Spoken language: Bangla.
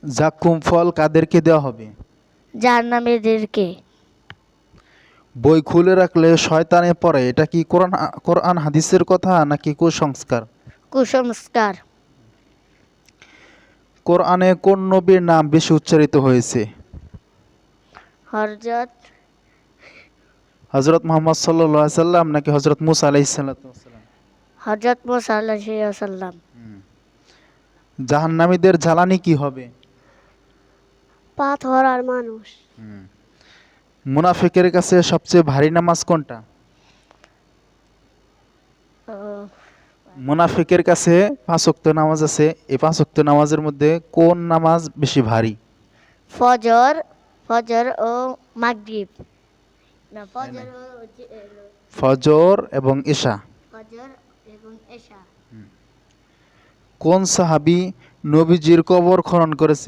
যাক্কুম ফল কাদেরকে দেওয়া হবে? জাহান্নামীদেরকে। বই খুলে রাখলে শয়তানে পড়ে, এটা কি কোরআন কোরআন হাদিসের কথা নাকি কুসংস্কার? কুসংস্কার। কোরআনে কোন নবীর নাম বেশি উচ্চারিত হয়েছে? হযরত হযরত মুহাম্মদ সাল্লাল্লাহু আলাইহি সাল্লাম নাকি হযরত মুসা আলাইহিস সালাতু ওয়াসালাম? হযরত মুসা আলাইহিস সালাম। জাহান্নামীদের জ্বালানি কি হবে? পাথর আর মানুষ। মুনাফিকের কাছে সবচেয়ে ভারী নামাজ কোনটা? মুনাফিকের কাছে 5 ওয়াক্ত নামাজ আছে, এই 5 ওয়াক্ত নামাজের মধ্যে কোন নামাজ বেশি ভারী? ফজর, ফজর ও মাগরিব। না, ফজর ও ফজর এবং ইশা। ফজর এবং এশা। কোন সাহাবী নবীজির কবর খনন করেছে?